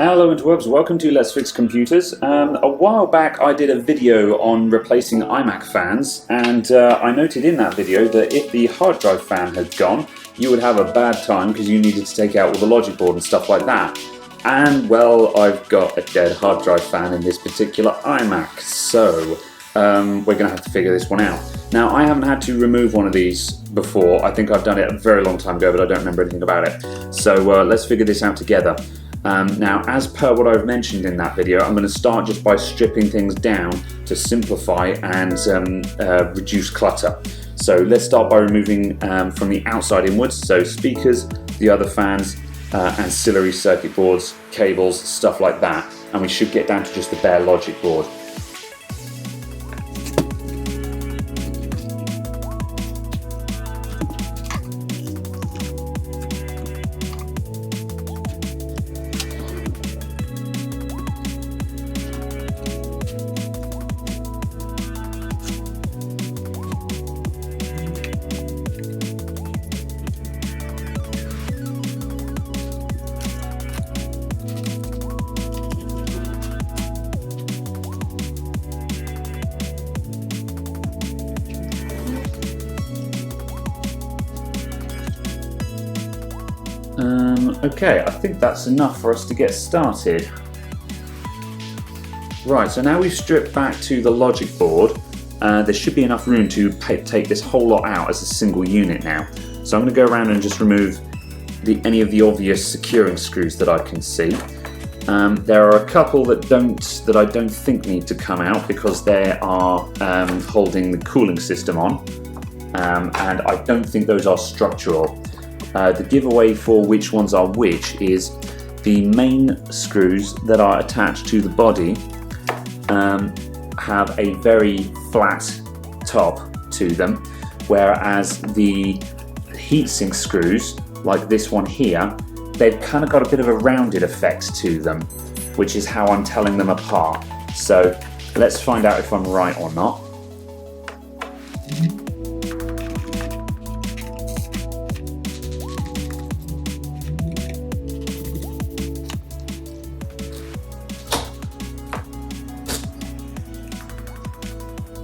Hello interwebs, welcome to Let's Fix Computers. A while back I did a video on replacing iMac fans, and I noted in that video that if the hard drive fan had gone, you would have a bad time because you needed to take out all the logic board and stuff like that. And well, I've got a dead hard drive fan in this particular iMac, so we're going to have to figure this one out. Now, I haven't had to remove one of these before. I think I've done it a very long time ago, but I don't remember anything about it. So let's figure this out together. Now, as per what I've mentioned in that video, I'm going to start just by stripping things down to simplify and reduce clutter. So let's start by removing from the outside inwards, so speakers, the other fans, ancillary circuit boards, cables, stuff like that, and we should get down to just the bare logic board. Okay, I think that's enough for us to get started. Right, so now we've stripped back to the logic board. There should be enough room to take this whole lot out as a single unit now. So I'm going to go around and just remove any of the obvious securing screws that I can see. There are a couple that I don't think need to come out because they are holding the cooling system on, and I don't think those are structural. The giveaway for which ones are which is the main screws that are attached to the body have a very flat top to them, whereas the heatsink screws, like this one here, they've kind of got a bit of a rounded effect to them, which is how I'm telling them apart. So let's find out if I'm right or not.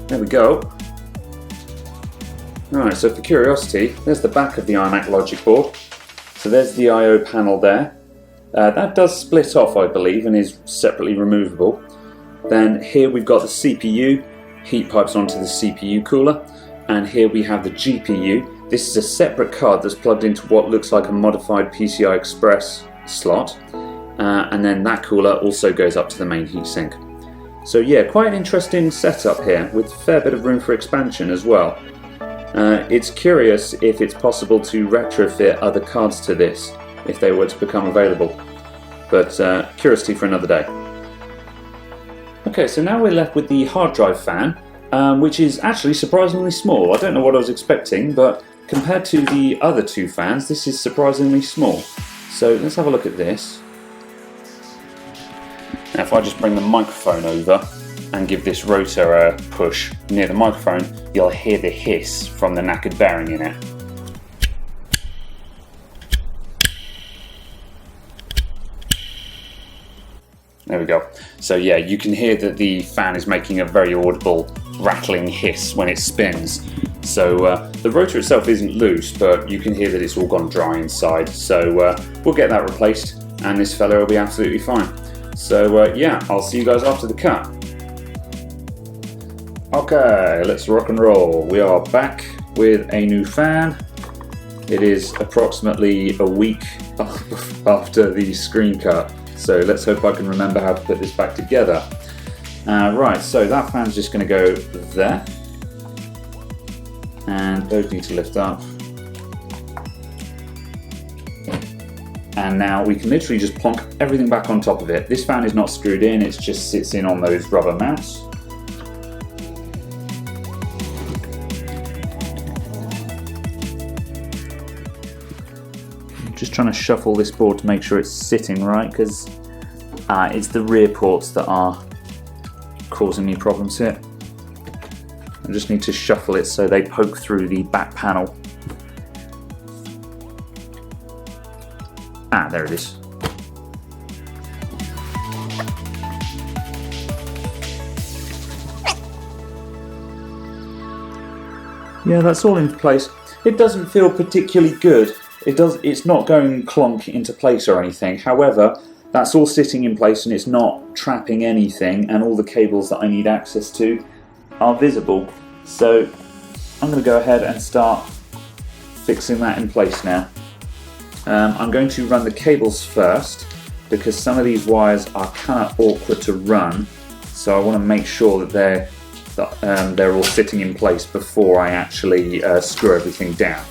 There we go. Alright, so for curiosity, there's the back of the iMac logic board. So there's the I/O panel there. That does split off, I believe, and is separately removable. Then here we've got the CPU, heat pipes onto the CPU cooler, and here we have the GPU. This is a separate card that's plugged into what looks like a modified PCI Express slot, and then that cooler also goes up to the main heatsink. So yeah, quite an interesting setup here, with a fair bit of room for expansion as well. It's curious if it's possible to retrofit other cards to this, if they were to become available. But curiosity for another day. Okay, so now we're left with the hard drive fan, which is actually surprisingly small. I don't know what I was expecting, but compared to the other two fans, this is surprisingly small. So let's have a look at this. Now if I just bring the microphone over and give this rotor a push near the microphone, you'll hear the hiss from the knackered bearing in it. There we go. So yeah, you can hear that the fan is making a very audible rattling hiss when it spins. So the rotor itself isn't loose, but you can hear that it's all gone dry inside. So we'll get that replaced and this fellow will be absolutely fine. So yeah, I'll see you guys after the cut. Okay, let's rock and roll. We are back with a new fan. It is approximately a week after the screen cut, so let's hope I can remember how to put this back together. Right, so that fan's just going to go there, and those need to lift up. And now we can literally just plonk everything back on top of it. This fan is not screwed in, it just sits in on those rubber mounts. Just trying to shuffle this board to make sure it's sitting right, because it's the rear ports that are causing me problems here. I just need to shuffle it so they poke through the back panel. Ah, there it is. Yeah, that's all in place. It doesn't feel particularly good. It's not going clonk into place or anything. However, that's all sitting in place and it's not trapping anything, and all the cables that I need access to are visible. So I'm going to go ahead and start fixing that in place now. I'm going to run the cables first because some of these wires are kind of awkward to run, so I want to make sure that they're all sitting in place before I actually screw everything down.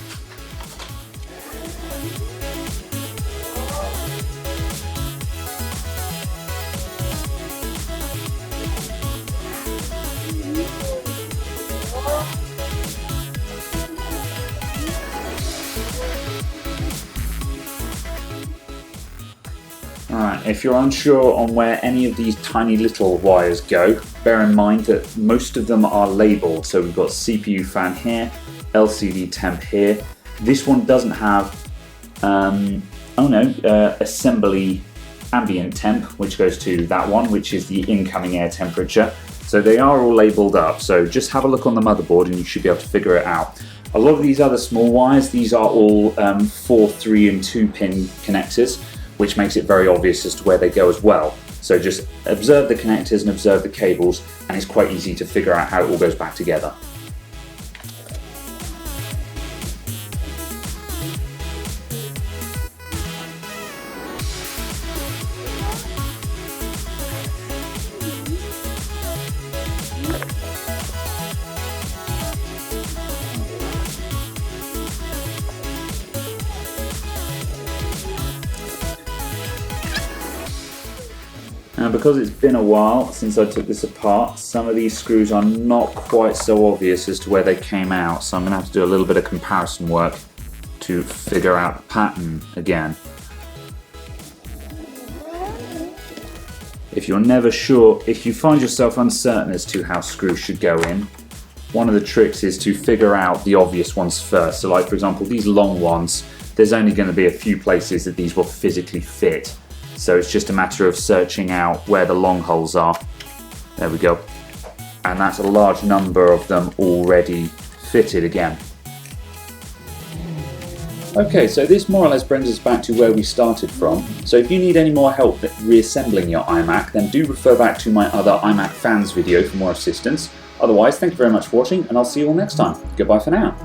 Alright, if you're unsure on where any of these tiny little wires go, bear in mind that most of them are labelled. So we've got CPU fan here, LCD temp here. This one doesn't have, assembly ambient temp, which goes to that one, which is the incoming air temperature. So they are all labelled up, so just have a look on the motherboard and you should be able to figure it out. A lot of these other small wires, these are all 4, 3 and 2 pin connectors, which makes it very obvious as to where they go as well. So just observe the connectors and observe the cables, and it's quite easy to figure out how it all goes back together. Now, because it's been a while since I took this apart, some of these screws are not quite so obvious as to where they came out, so I'm going to have to do a little bit of comparison work to figure out the pattern again. If you're never sure, if you find yourself uncertain as to how screws should go in, one of the tricks is to figure out the obvious ones first. So like, for example, these long ones, there's only going to be a few places that these will physically fit. So it's just a matter of searching out where the long holes are. There we go. And that's a large number of them already fitted again. Okay, so this more or less brings us back to where we started from. So if you need any more help at reassembling your iMac, then do refer back to my other iMac fans video for more assistance. Otherwise, thank you very much for watching, and I'll see you all next time. Goodbye for now.